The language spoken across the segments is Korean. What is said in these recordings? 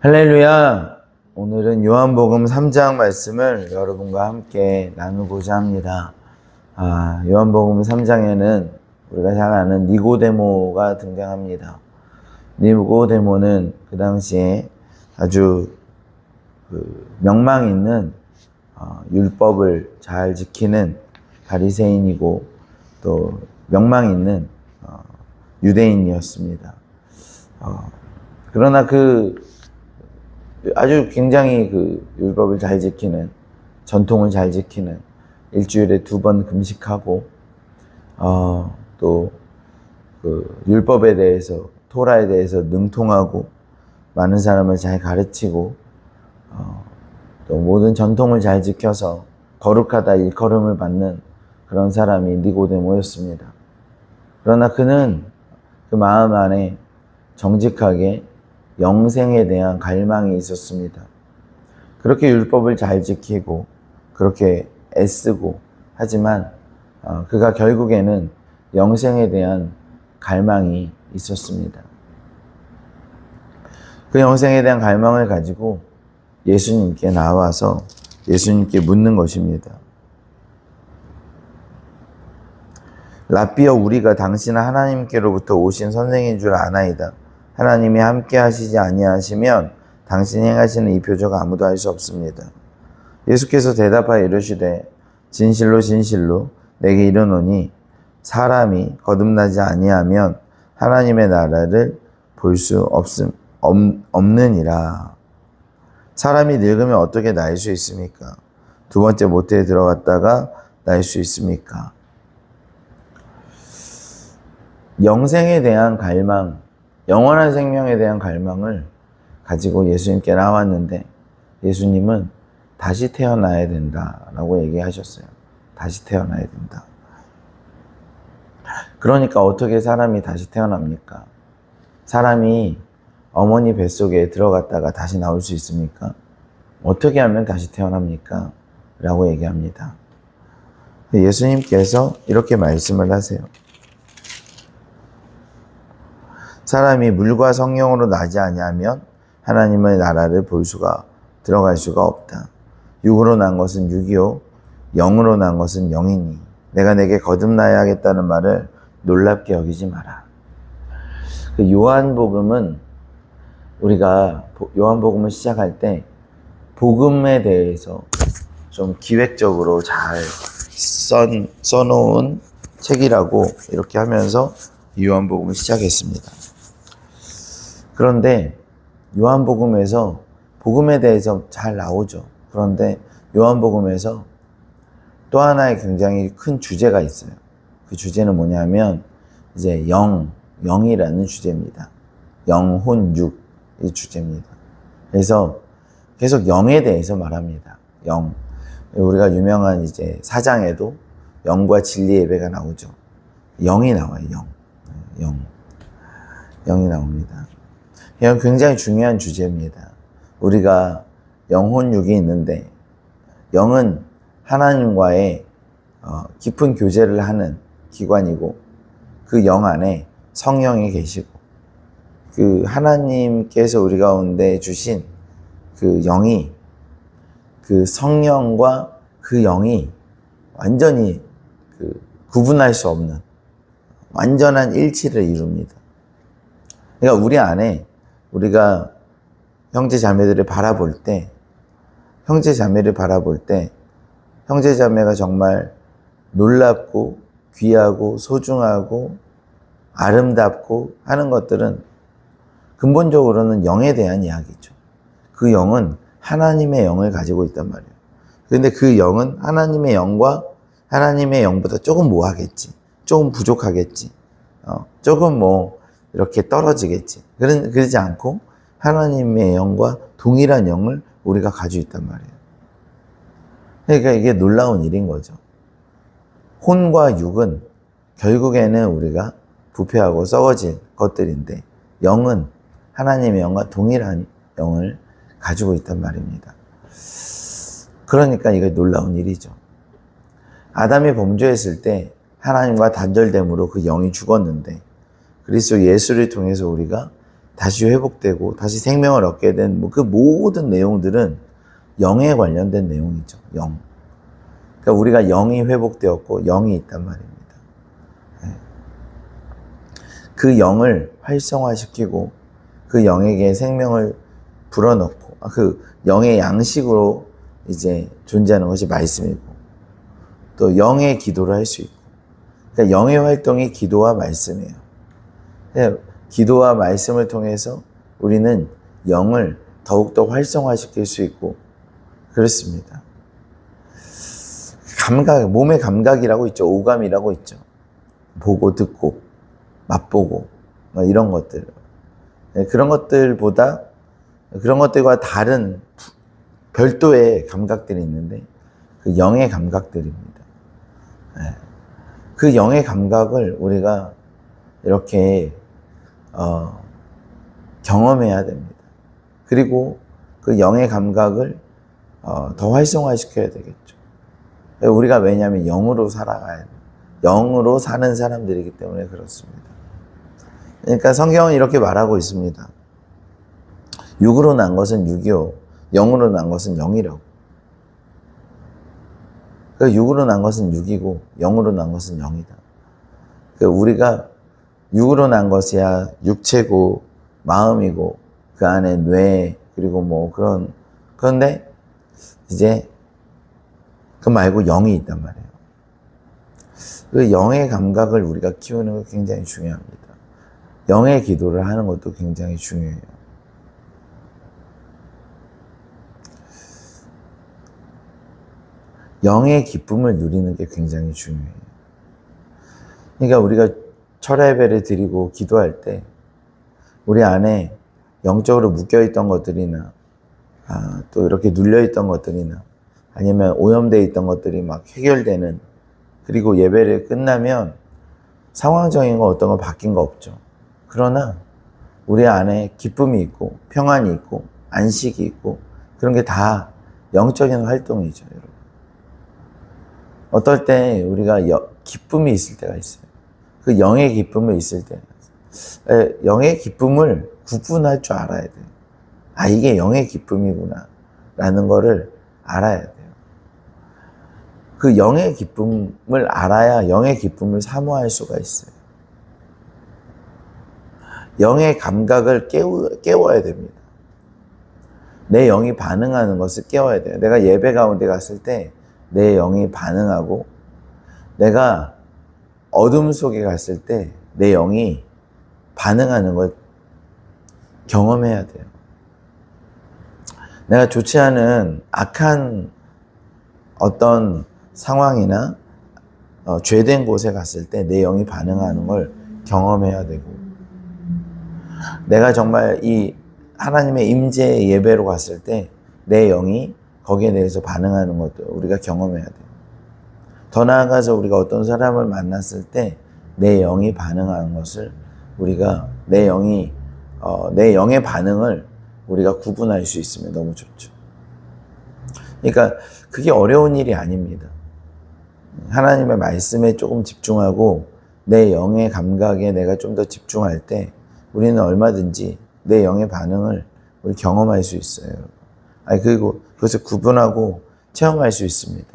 할렐루야! 오늘은 요한복음 3장 말씀을 여러분과 함께 나누고자 합니다. 요한복음 3장에는 우리가 잘 아는 니고데모가 등장합니다. 니고데모는 그 당시에 아주 명망 있는 율법을 잘 지키는 바리새인이고 또 명망 있는 유대인이었습니다. 그러나 아주 굉장히 율법을 잘 지키는, 전통을 잘 지키는, 일주일에 2번 금식하고, 또 율법에 대해서, 토라에 대해서 능통하고, 많은 사람을 잘 가르치고, 또 모든 전통을 잘 지켜서 거룩하다 일컬음을 받는 그런 사람이 니고데모였습니다. 그러나 그는 그 마음 안에 정직하게 영생에 대한 갈망이 있었습니다. 그렇게 율법을 잘 지키고 그렇게 애쓰고 하지만 그가 결국에는 영생에 대한 갈망이 있었습니다. 그 영생에 대한 갈망을 가지고 예수님께 나와서 예수님께 묻는 것입니다. 라삐어, 우리가 당신은 하나님께로부터 오신 선생인 줄 아나이다. 하나님이 함께 하시지 아니하시면 당신이 행하시는 이 표적 아무도 알 수 없습니다. 예수께서 대답하여 이르시되 진실로 진실로 내게 이르노니 사람이 거듭나지 아니하면 하나님의 나라를 볼 수 없느니라. 사람이 늙으면 어떻게 나을 수 있습니까? 2번째 모태에 들어갔다가 나을 수 있습니까? 영생에 대한 갈망, 영원한 생명에 대한 갈망을 가지고 예수님께 나왔는데 예수님은 다시 태어나야 된다라고 얘기하셨어요. 다시 태어나야 된다. 그러니까 어떻게 사람이 다시 태어납니까? 사람이 어머니 뱃속에 들어갔다가 다시 나올 수 있습니까? 어떻게 하면 다시 태어납니까? 라고 얘기합니다. 예수님께서 이렇게 말씀을 하세요. 사람이 물과 성령으로 나지 아니하면 하나님의 나라를 들어갈 수가 없다. 육으로 난 것은 육이요 영으로 난 것은 영이니 내가 내게 거듭나야 하겠다는 말을 놀랍게 여기지 마라. 요한복음은 우리가 요한복음을 시작할 때 복음에 대해서 좀 기획적으로 잘 써놓은 책이라고 이렇게 하면서 요한복음을 시작했습니다. 그런데 요한복음에서 복음에 대해서 잘 나오죠. 그런데 요한복음에서 또 하나의 굉장히 큰 주제가 있어요. 그 주제는 뭐냐면 이제 영이라는 주제입니다. 영혼 육 이 주제입니다. 그래서 계속 영에 대해서 말합니다. 영. 우리가 유명한 이제 4장에도 영과 진리 예배가 나오죠. 영이 나와요. 영이 나옵니다. 이건 굉장히 중요한 주제입니다. 우리가 영혼육이 있는데 영은 하나님과의 깊은 교제를 하는 기관이고 그 영 안에 성령이 계시고 그 하나님께서 우리 가운데 주신 그 영이 그 성령과 그 영이 완전히 구분할 수 없는 완전한 일치를 이룹니다. 그러니까 우리 안에 우리가 형제 자매를 바라볼 때 형제 자매가 정말 놀랍고 귀하고 소중하고 아름답고 하는 것들은 근본적으로는 영에 대한 이야기죠. 그 영은 하나님의 영을 가지고 있단 말이에요. 그런데 그 영은 하나님의 영과 하나님의 영보다 조금 뭐하겠지, 조금 부족하겠지, 조금 이렇게 떨어지겠지. 그러지 않고 하나님의 영과 동일한 영을 우리가 가지고 있단 말이에요. 그러니까 이게 놀라운 일인 거죠. 혼과 육은 결국에는 우리가 부패하고 썩어질 것들인데 영은 하나님의 영과 동일한 영을 가지고 있단 말입니다. 그러니까 이게 놀라운 일이죠. 아담이 범죄했을 때 하나님과 단절됨으로 그 영이 죽었는데 그리스도 예수를 통해서 우리가 다시 회복되고 다시 생명을 얻게 된 그 모든 내용들은 영에 관련된 내용이죠. 영. 그러니까 우리가 영이 회복되었고 영이 있단 말입니다. 그 영을 활성화시키고 그 영에게 생명을 불어넣고 그 영의 양식으로 이제 존재하는 것이 말씀이고 또 영의 기도를 할 수 있고 그러니까 영의 활동이 기도와 말씀이에요. 기도와 말씀을 통해서 우리는 영을 더욱더 활성화시킬 수 있고 그렇습니다. 감각, 몸의 감각이라고 있죠. 오감이라고 있죠. 보고 듣고 맛보고 이런 것들. 그런 것들보다 그런 것들과 다른 별도의 감각들이 있는데 그 영의 감각들입니다. 그 영의 감각을 우리가 이렇게 경험해야 됩니다. 그리고 그 영의 감각을 더 활성화시켜야 되겠죠. 우리가 왜냐하면 영으로 살아가야 돼요. 영으로 사는 사람들이기 때문에 그렇습니다. 그러니까 성경은 이렇게 말하고 있습니다. 육으로 난 것은 육이요 영으로 난 것은 영이라고. 그러니까 육으로 난 것은 육이고 영으로 난 것은 영이다. 그러니까 우리가 육으로 난 것이야 육체고 마음이고 그 안에 뇌 그리고 뭐 그런데 이제 그 말고 영이 있단 말이에요. 그 영의 감각을 우리가 키우는 거 굉장히 중요합니다. 영의 기도를 하는 것도 굉장히 중요해요. 영의 기쁨을 누리는 게 굉장히 중요해요. 그러니까 우리가 철야 예배를 드리고 기도할 때 우리 안에 영적으로 묶여있던 것들이나 또 이렇게 눌려있던 것들이나 아니면 오염되어 있던 것들이 막 해결되는 그리고 예배를 끝나면 상황적인 거 어떤 거 바뀐 거 없죠. 그러나 우리 안에 기쁨이 있고 평안이 있고 안식이 있고 그런 게 다 영적인 활동이죠. 여러분. 어떨 때 우리가 기쁨이 있을 때가 있어요. 그 영의 기쁨이 있을 때 영의 기쁨을 구분할 줄 알아야 돼요. 이게 영의 기쁨이구나 라는 거를 알아야 돼요. 그 영의 기쁨을 알아야 영의 기쁨을 사모할 수가 있어요. 영의 감각을 깨워야 됩니다. 내 영이 반응하는 것을 깨워야 돼요. 내가 예배 가운데 갔을 때 내 영이 반응하고 내가 어둠 속에 갔을 때 내 영이 반응하는 걸 경험해야 돼요. 내가 좋지 않은 악한 어떤 상황이나 죄된 곳에 갔을 때 내 영이 반응하는 걸 경험해야 되고 내가 정말 이 하나님의 임재 예배로 갔을 때 내 영이 거기에 대해서 반응하는 것도 우리가 경험해야 돼요. 더 나아가서 우리가 어떤 사람을 만났을 때 내 영이 반응하는 것을 우리가 내 영의 반응을 우리가 구분할 수 있으면 너무 좋죠. 그러니까 그게 어려운 일이 아닙니다. 하나님의 말씀에 조금 집중하고 내 영의 감각에 내가 좀 더 집중할 때 우리는 얼마든지 내 영의 반응을 우리 경험할 수 있어요. 그리고 그것을 구분하고 체험할 수 있습니다.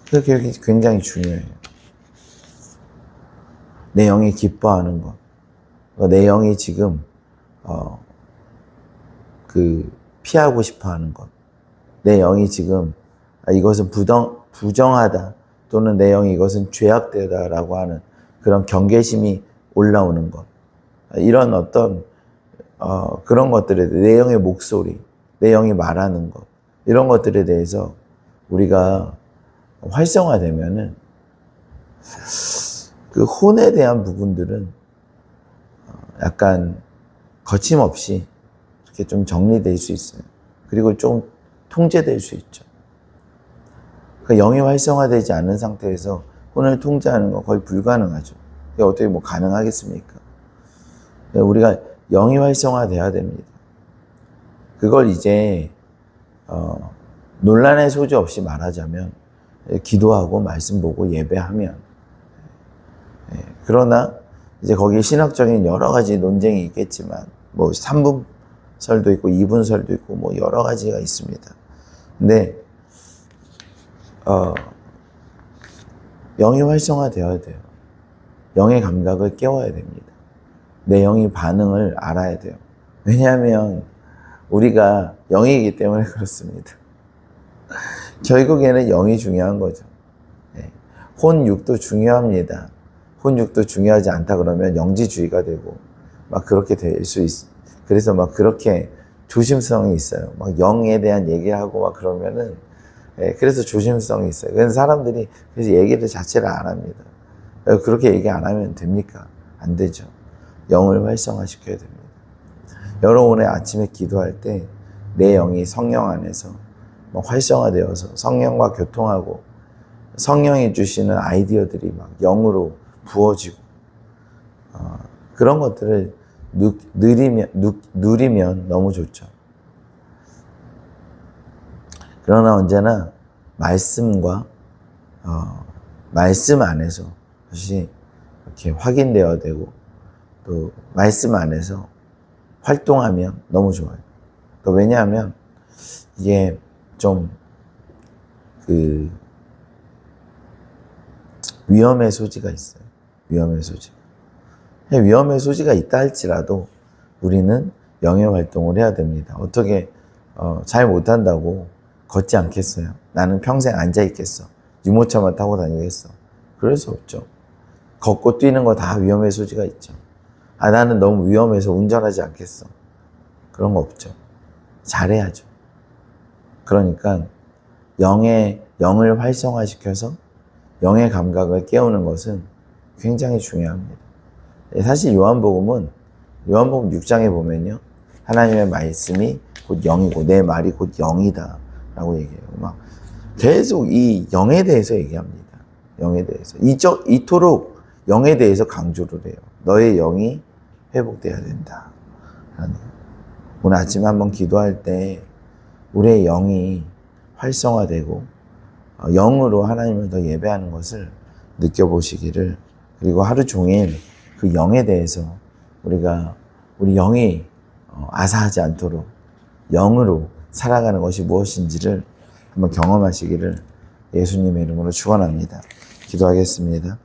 그게 굉장히 중요해요. 내 영이 기뻐하는 것. 내 영이 지금 피하고 싶어 하는 것. 내 영이 지금 이것은 부정하다 또는 내 영이 이것은 죄악되다라고 하는 그런 경계심이 올라오는 것. 이런 어떤 그런 것들에 대해 내 영의 목소리, 내 영이 말하는 것 이런 것들에 대해서 우리가 활성화되면은 그 혼에 대한 부분들은 약간 거침없이 이렇게 좀 정리될 수 있어요. 그리고 좀 통제될 수 있죠. 그 영이 활성화되지 않은 상태에서 혼을 통제하는 건 거의 불가능하죠. 그게 어떻게 뭐 가능하겠습니까? 우리가 영이 활성화돼야 됩니다. 그걸 이제 논란의 소지 없이 말하자면 기도하고 말씀 보고 예배하면 그러나 이제 거기에 신학적인 여러 가지 논쟁이 있겠지만 뭐 3분설도 있고 2분설도 있고 뭐 여러 가지가 있습니다. 근데 영이 활성화되어야 돼요. 영의 감각을 깨워야 됩니다. 내 영이 반응을 알아야 돼요. 왜냐하면 우리가 영이기 때문에 그렇습니다. 결국에는 영이 중요한 거죠. 혼육도 중요합니다. 혼육도 중요하지 않다 그러면 영지주의가 되고 막 그렇게 될 수 있어. 그래서 막 그렇게 조심성이 있어요. 막 영에 대한 얘기하고 막 그러면은 그래서 조심성이 있어요. 그래서 사람들이 그래서 얘기를 자체를 안 합니다. 그렇게 얘기 안 하면 됩니까? 안 되죠. 영을 활성화시켜야 됩니다. 여러분 오늘 아침에 기도할 때 내 영이 성령 안에서 활성화되어서 성령과 교통하고 성령이 주시는 아이디어들이 막 영으로 부어지고 그런 것들을 누리면 너무 좋죠. 그러나 언제나 말씀과 말씀 안에서 그것이 이렇게 확인되어야 되고 또 말씀 안에서 활동하면 너무 좋아요. 왜냐하면 이게 좀 위험의 소지가 있어요. 위험의 소지가 있다 할지라도 우리는 영의 활동을 해야 됩니다. 어떻게 잘 못한다고 걷지 않겠어요? 나는 평생 앉아 있겠어? 유모차만 타고 다니겠어? 그럴 수 없죠. 걷고 뛰는 거 다 위험의 소지가 있죠. 나는 너무 위험해서 운전하지 않겠어? 그런 거 없죠. 잘해야죠. 그러니까 영을 활성화시켜서 영의 감각을 깨우는 것은 굉장히 중요합니다. 사실 요한복음 6장에 보면요. 하나님의 말씀이 곧 영이고 내 말이 곧 영이다 라고 얘기해요. 막 계속 이 영에 대해서 얘기합니다. 영에 대해서. 이토록 영에 대해서 강조를 해요. 너의 영이 회복돼야 된다. 오늘 아침에 한번 기도할 때 우리의 영이 활성화되고 영으로 하나님을 더 예배하는 것을 느껴보시기를, 그리고 하루 종일 그 영에 대해서 우리 영이 아사하지 않도록 영으로 살아가는 것이 무엇인지를 한번 경험하시기를 예수님의 이름으로 축원합니다. 기도하겠습니다.